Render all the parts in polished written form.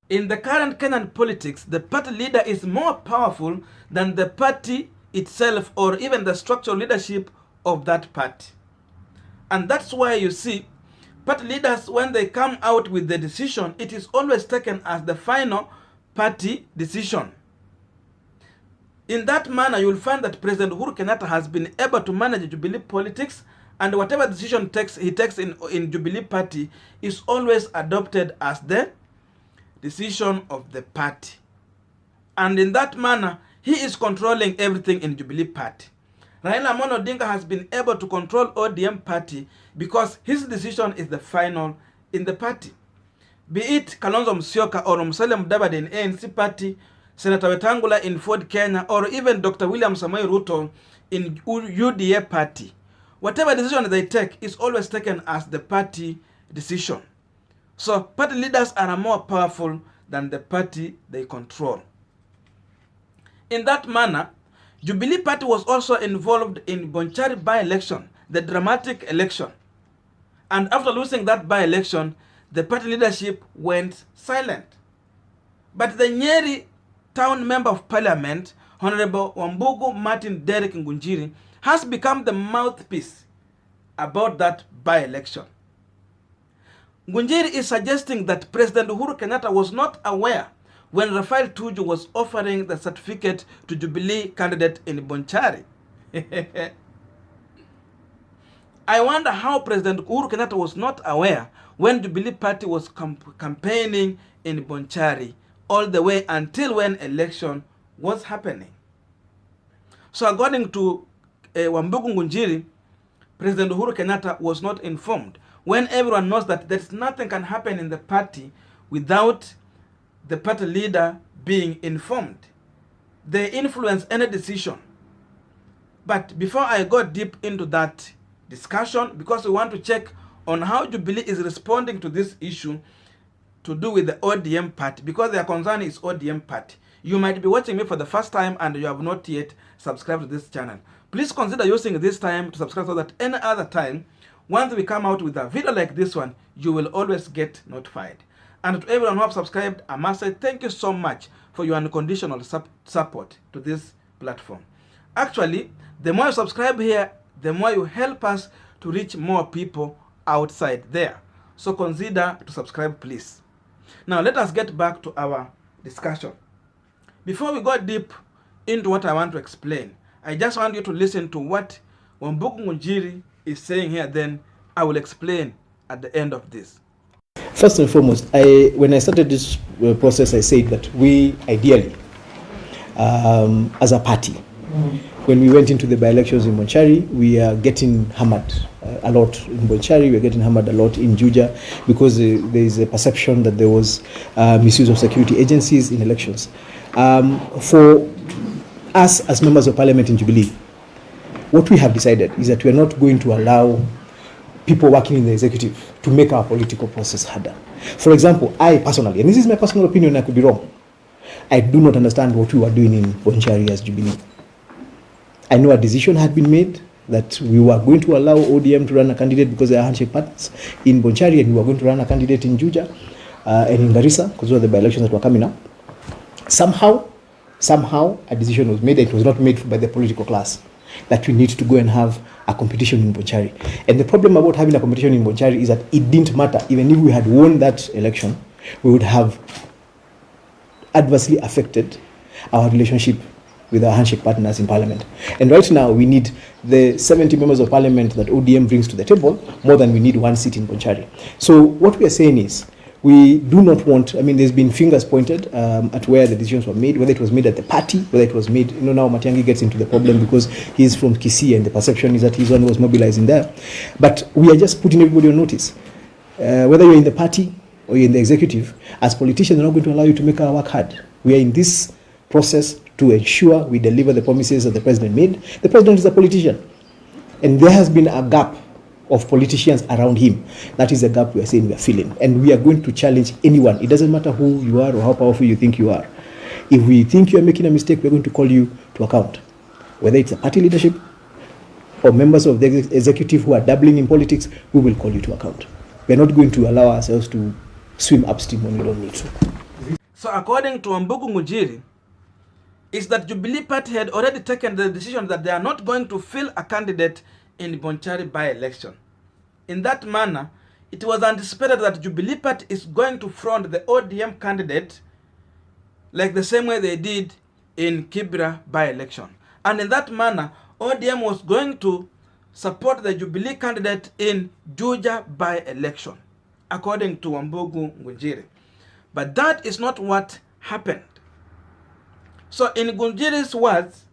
In the current Kenyan politics, the party leader is more powerful than the party itself or even the structural leadership of that party. And that's why you see party leaders, when they come out with the decision, it is always taken as the final party decision. In that manner, you will find that President Uhuru Kenyatta has been able to manage Jubilee politics, and whatever decision he takes in Jubilee party is always adopted as the decision of the party. And in that manner, he is controlling everything in Jubilee party. Raila Amolo Odinga has been able to control ODM party because his decision is the final in the party. Be it Kalonzo Musyoka or Musalia Mudavadi in ANC party, Senator Wetangula in Ford Kenya, or even Dr. William Samoei Ruto in UDA party. Whatever decision they take is always taken as the party decision. So party leaders are more powerful than the party they control. In that manner, Jubilee party was also involved in Bonchari by-election, the dramatic election. And after losing that by-election, the party leadership went silent. But the Nyeri town member of parliament, Honorable Wambugu Martin Derek Ngunyi, has become the mouthpiece about that by-election. Ngunyi is suggesting that President Uhuru Kenyatta was not aware when Rafael Tuju was offering the certificate to Jubilee candidate in Bonchari. I wonder how President Uhuru Kenyatta was not aware when Jubilee party was campaigning in Bonchari all the way until when election was happening. So according to Wambugu Ngunyi, President Uhuru Kenyatta was not informed, when everyone knows that there's nothing can happen in the party without the party leader being informed. They influence any decision. But before I go deep into that discussion, because we want to check on how Jubilee is responding to this issue to do with the ODM party, because their concern is ODM party. You might be watching me for the first time and you have not yet subscribed to this channel. Please consider using this time to subscribe so that any other time, once we come out with a video like this one, you will always get notified. And to everyone who have subscribed, I must say thank you so much for your unconditional support to this platform. Actually, the more you subscribe here, the more you help us to reach more people outside there. So consider to subscribe, please. Now let us get back to our discussion. Before we go deep into what I want to explain, I just want you to listen to what Wambugu Ngunyi is saying here, then I will explain at the end of this. First and foremost, when I started this process, I said that we ideally, as a party, when we went into the by-elections in Bonchari, we are getting hammered a lot in Bonchari, we are getting hammered a lot in Juja, because there is a perception that there was misuse of security agencies in elections. For us as members of parliament in Jubilee, what we have decided is that we are not going to allow people working in the executive to make our political process harder. For example, I personally, and this is my personal opinion, I could be wrong, I do not understand what we were doing in Bonchari as Jubilee. I know a decision had been made that we were going to allow ODM to run a candidate because they are handshake partners in Bonchari, and we were going to run a candidate in Juja and in Garissa because of the by-elections that were coming up. Somehow a decision was made, and it was not made by the political class, that we need to go and have a competition in Bonchari. And the problem about having a competition in Bonchari is that it didn't matter. Even if we had won that election, we would have adversely affected our relationship with our handshake partners in parliament. And right now, we need the 70 members of parliament that ODM brings to the table more than we need one seat in Bonchari. So what we are saying is, we do not want, I mean, there's been fingers pointed at where the decisions were made, whether it was made at the party, whether it was made, now Matiangi gets into the problem because he's from Kisii and the perception is that he's one who was mobilizing there. But we are just putting everybody on notice. Whether you're in the party or you're in the executive, as politicians, we're not going to allow you to make our work hard. We are in this process to ensure we deliver the promises that the president made. The president is a politician, and there has been a gap of politicians around him. That is a gap we are saying we are filling, and we are going to challenge anyone. It doesn't matter who you are or how powerful you think you are. If we think you are making a mistake, we're going to call you to account. Whether it's a party leadership or members of the executive who are dabbling in politics, we will call you to account. We're not going to allow ourselves to swim upstream when we don't need to. So according to Wambugu Ngunyi, is that Jubilee Party had already taken the decision that they are not going to fill a candidate in Bonchari by-election. In that manner, it was anticipated that Jubilee Party is going to front the ODM candidate like the same way they did in Kibra by-election. And in that manner, ODM was going to support the Jubilee candidate in Juja by-election, according to Wambugu Ngunyi. But that is not what happened. So in Ngunyi's words,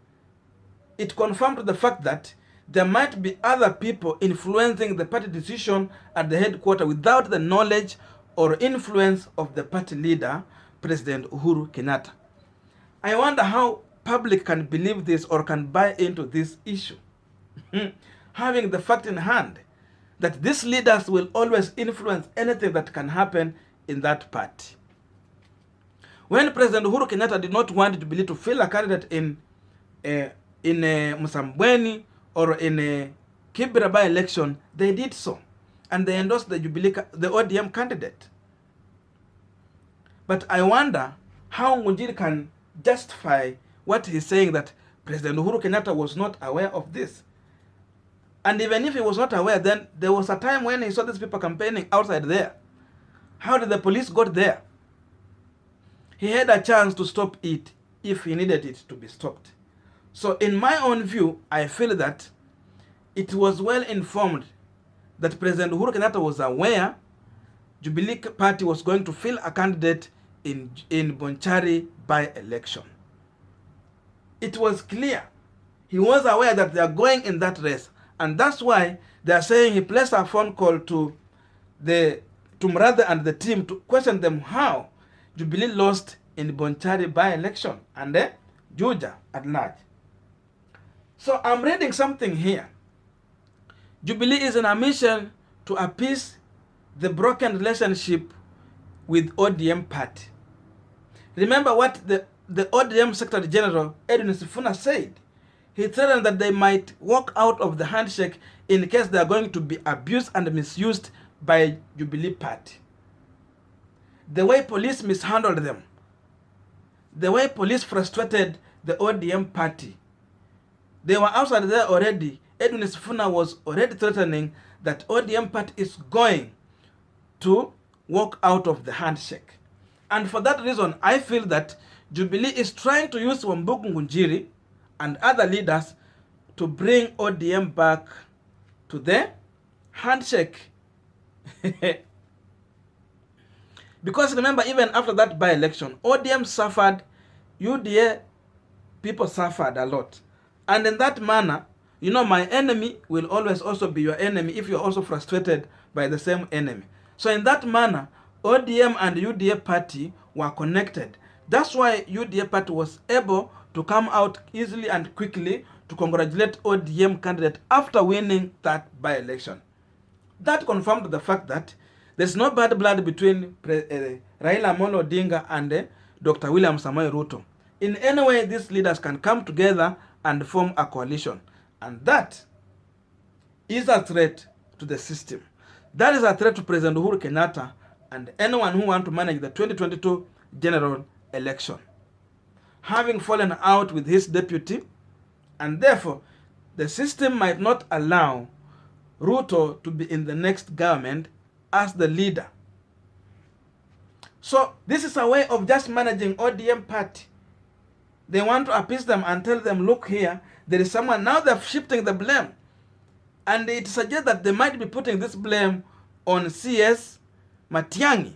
it confirmed the fact that there might be other people influencing the party decision at the headquarters without the knowledge or influence of the party leader, President Uhuru Kenyatta. I wonder how public can believe this or can buy into this issue, having the fact in hand that these leaders will always influence anything that can happen in that party. When President Uhuru Kenyatta did not want Jubilee to fill a candidate in Msambweni or in Kibra by-election, they did so, and they endorsed the ODM candidate. But I wonder how Ngunyi can justify what he's saying, that President Uhuru Kenyatta was not aware of this. And even if he was not aware, then there was a time when he saw these people campaigning outside there. How did the police got there? He had a chance to stop it if he needed it to be stopped. So in my own view, I feel that it was well informed that President Uhuru Kenyatta was aware Jubilee Party was going to fill a candidate in Bonchari by-election. It was clear. He was aware that they are going in that race. And that's why they are saying he placed a phone call to Mratha and the team to question them how Jubilee lost in Bonchari by-election and Juja at large. So I'm reading something here. Jubilee is in a mission to appease the broken relationship with ODM party. Remember what the ODM Secretary General Edwin Sifuna said. He threatened that they might walk out of the handshake in case they are going to be abused and misused by Jubilee party. The way police mishandled them, the way police frustrated the ODM party, they were outside there already. Edwin Sifuna was already threatening that ODM party is going to walk out of the handshake. And for that reason, I feel that Jubilee is trying to use Wambugu Ngunyi and other leaders to bring ODM back to the handshake. Because remember, even after that by-election, ODM suffered, UDA people suffered a lot. And in that manner, you know, my enemy will always also be your enemy if you're also frustrated by the same enemy. So in that manner, ODM and UDA party were connected. That's why UDA party was able to come out easily and quickly to congratulate ODM candidate after winning that by-election. That confirmed the fact that there's no bad blood between Raila Amolo Odinga and Dr. William Samoei Ruto. In any way, these leaders can come together and form a coalition. And that is a threat to the system. That is a threat to President Uhuru Kenyatta and anyone who wants to manage the 2022 general election. Having fallen out with his deputy, and therefore the system might not allow Ruto to be in the next government as the leader. So this is a way of just managing ODM party. They want to appease them and tell them, look here, there is someone. Now they're shifting the blame. And it suggests that they might be putting this blame on CS Matiangi.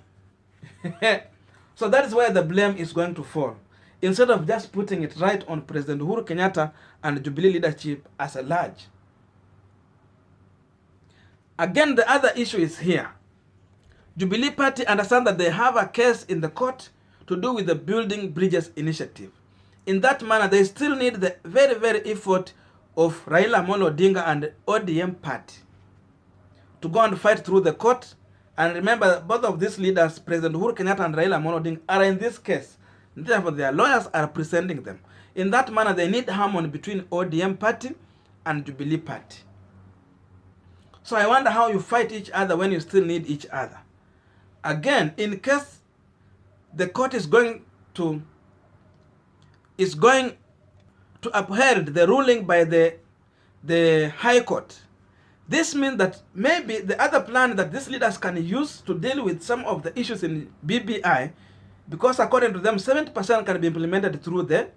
So that is where the blame is going to fall. Instead of just putting it right on President Uhuru Kenyatta and Jubilee leadership as a large. Again, the other issue is here. Jubilee party understand that they have a case in the court to do with the Building Bridges initiative. In that manner, they still need the very, very effort of Raila Amolo Odinga and ODM party to go and fight through the court. And remember, both of these leaders, President Uhuru Kenyatta and Raila Amolo Odinga, are in this case. Therefore, their lawyers are presenting them. In that manner, they need harmony between ODM party and Jubilee party. So I wonder how you fight each other when you still need each other. Again, in case the court is going to uphold the ruling by the High Court. This means that maybe the other plan that these leaders can use to deal with some of the issues in BBI, because according to them, 70% can be implemented through the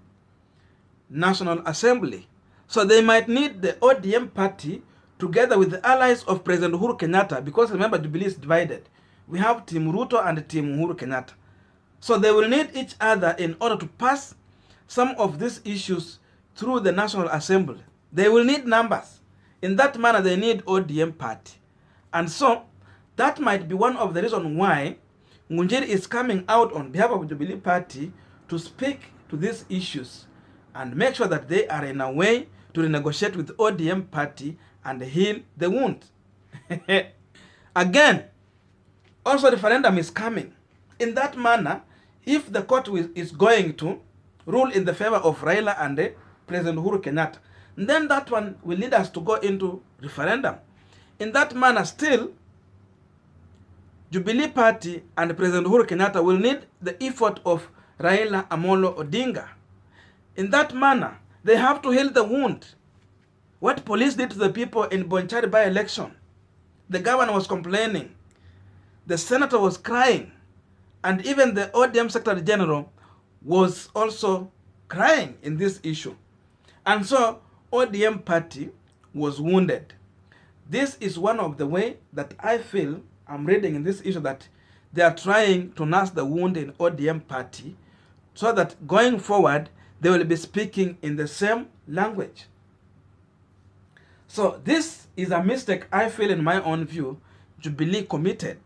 National Assembly. So they might need the ODM party together with the allies of President Uhuru Kenyatta, because remember, Jubilee is divided. We have Team Ruto and Team Uhuru Kenyatta. So they will need each other in order to pass some of these issues through the National Assembly. They will need numbers. In that manner, they need ODM party. And so, that might be one of the reasons why Ngunyi is coming out on behalf of the Jubilee Party to speak to these issues and make sure that they are in a way to renegotiate with the ODM party and heal the wound. Again, also referendum is coming. In that manner, if the court is going to rule in the favor of Raila and President Uhuru Kenyatta, then that one will lead us to go into referendum. In that manner, still, Jubilee Party and President Uhuru Kenyatta will need the effort of Raila Amolo Odinga. In that manner, they have to heal the wound. What police did to the people in Bonchari by-election, the governor was complaining, the senator was crying, and even the ODM Secretary General was also crying in this issue. And so, ODM party was wounded. This is one of the way that I feel I'm reading in this issue, that they are trying to nurse the wound in ODM party so that going forward they will be speaking in the same language. So this is a mistake I feel, in my own view, Jubilee committed.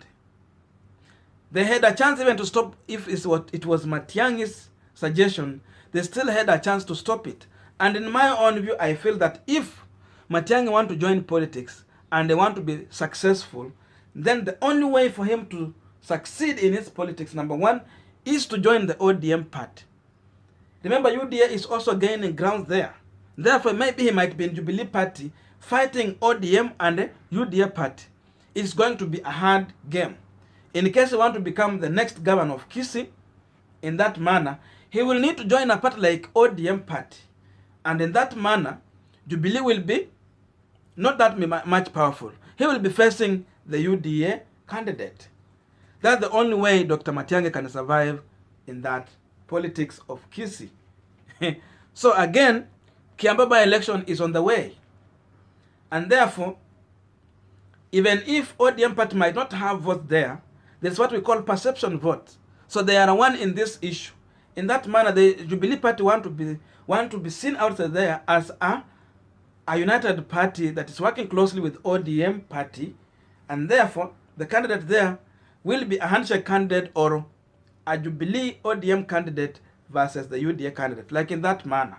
They had a chance even to stop. If it was Matiangi's suggestion, they still had a chance to stop it. And in my own view, I feel that if Matiangi want to join politics and they want to be successful, then the only way for him to succeed in his politics, number one, is to join the ODM party. Remember, UDA is also gaining ground there. Therefore, maybe he might be in Jubilee party fighting ODM and UDA party. It's going to be a hard game. In case he want to become the next governor of Kisii, in that manner, he will need to join a party like ODM party. And in that manner, Jubilee will be not that much powerful. He will be facing the UDA candidate. That's the only way Dr. Matiangi can survive in that politics of Kisii. So again, Kiambaa by-election is on the way. And therefore, even if ODM party might not have votes there, there's what we call perception votes. So they are one in this issue. In that manner, the Jubilee party want to be seen outside there as a united party that is working closely with ODM party, and therefore the candidate there will be a handshake candidate or a Jubilee ODM candidate versus the UDA candidate, like in that manner.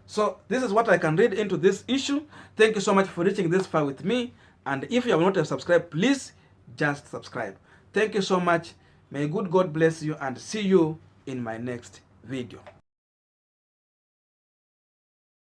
So this is what I can read into this issue. Thank you so much for reaching this far with me, and if you have not subscribed, please just subscribe. Thank you so much. May good God bless you, and see you in my next video.